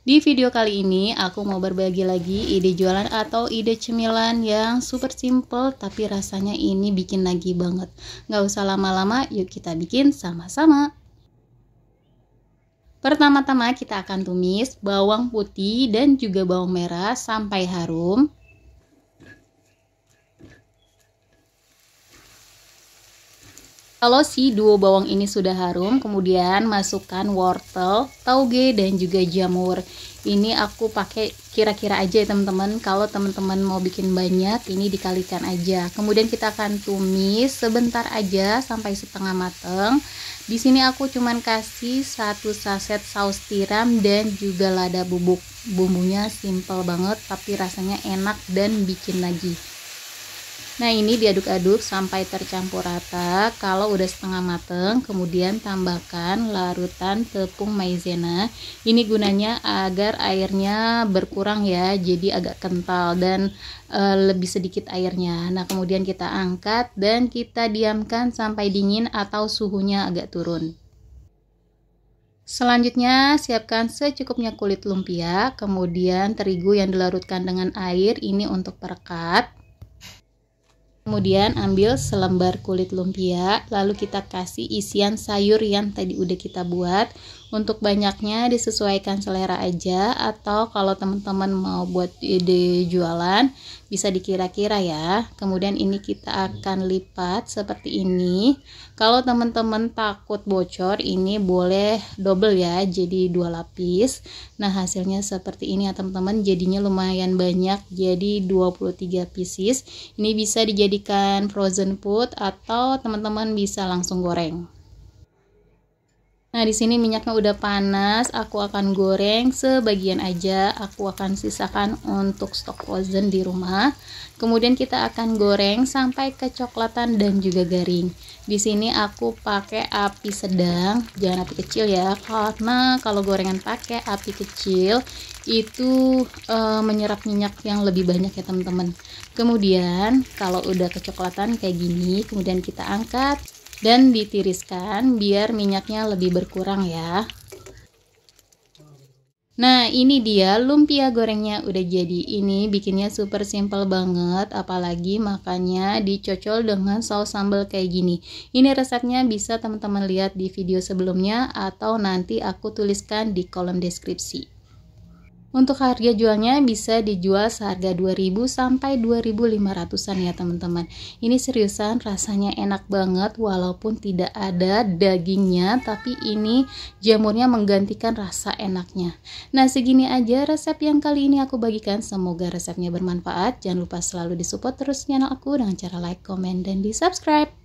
Di video kali ini aku mau berbagi lagi ide jualan atau ide cemilan yang super simple tapi rasanya ini bikin nagih banget. Nggak usah lama-lama, yuk kita bikin sama-sama. Pertama-tama kita akan tumis bawang putih dan juga bawang merah sampai harum. Kalau si duo bawang ini sudah harum, kemudian masukkan wortel, tauge, dan juga jamur. Ini aku pakai kira-kira aja ya teman-teman. Kalau teman-teman mau bikin banyak, ini dikalikan aja. Kemudian kita akan tumis sebentar aja sampai setengah mateng. Di sini aku cuman kasih 1 saset saus tiram dan juga lada bubuk. Bumbunya simple banget tapi rasanya enak dan bikin nagih. Nah, ini diaduk-aduk sampai tercampur rata. Kalau udah setengah mateng, kemudian tambahkan larutan tepung maizena. Ini gunanya agar airnya berkurang ya, jadi agak kental dan lebih sedikit airnya. Nah, kemudian kita angkat dan kita diamkan sampai dingin atau suhunya agak turun. Selanjutnya, siapkan secukupnya kulit lumpia, kemudian terigu yang dilarutkan dengan air, ini untuk perekat. Kemudian ambil selembar kulit lumpia, lalu kita kasih isian sayur yang tadi udah kita buat. Untuk banyaknya disesuaikan selera aja, atau kalau teman-teman mau buat ide jualan bisa dikira-kira ya. Kemudian ini kita akan lipat seperti ini. Kalau teman-teman takut bocor, ini boleh double ya, jadi 2 lapis. Nah, hasilnya seperti ini ya teman-teman, jadinya lumayan banyak, jadi 23 pieces. Ini bisa dijadikan frozen food atau teman-teman bisa langsung goreng. Nah, di sini minyaknya udah panas, aku akan goreng sebagian aja, aku akan sisakan untuk stok frozen di rumah. Kemudian kita akan goreng sampai kecoklatan dan juga garing. Di sini aku pakai api sedang, jangan api kecil ya, karena kalau gorengan pakai api kecil itu menyerap minyak yang lebih banyak ya teman-teman. Kemudian kalau udah kecoklatan kayak gini, kemudian kita angkat dan ditiriskan biar minyaknya lebih berkurang ya. Nah, ini dia lumpia gorengnya udah jadi. Ini bikinnya super simple banget, apalagi makannya dicocol dengan saus sambal kayak gini. Ini resepnya bisa teman-teman lihat di video sebelumnya atau nanti aku tuliskan di kolom deskripsi. Untuk harga jualnya bisa dijual seharga 2.000 sampai 2.500-an ya teman-teman. Ini seriusan rasanya enak banget walaupun tidak ada dagingnya, tapi ini jamurnya menggantikan rasa enaknya. Nah, segini aja resep yang kali ini aku bagikan. Semoga resepnya bermanfaat. Jangan lupa selalu disupport terus channel aku dengan cara like, komen, dan di subscribe.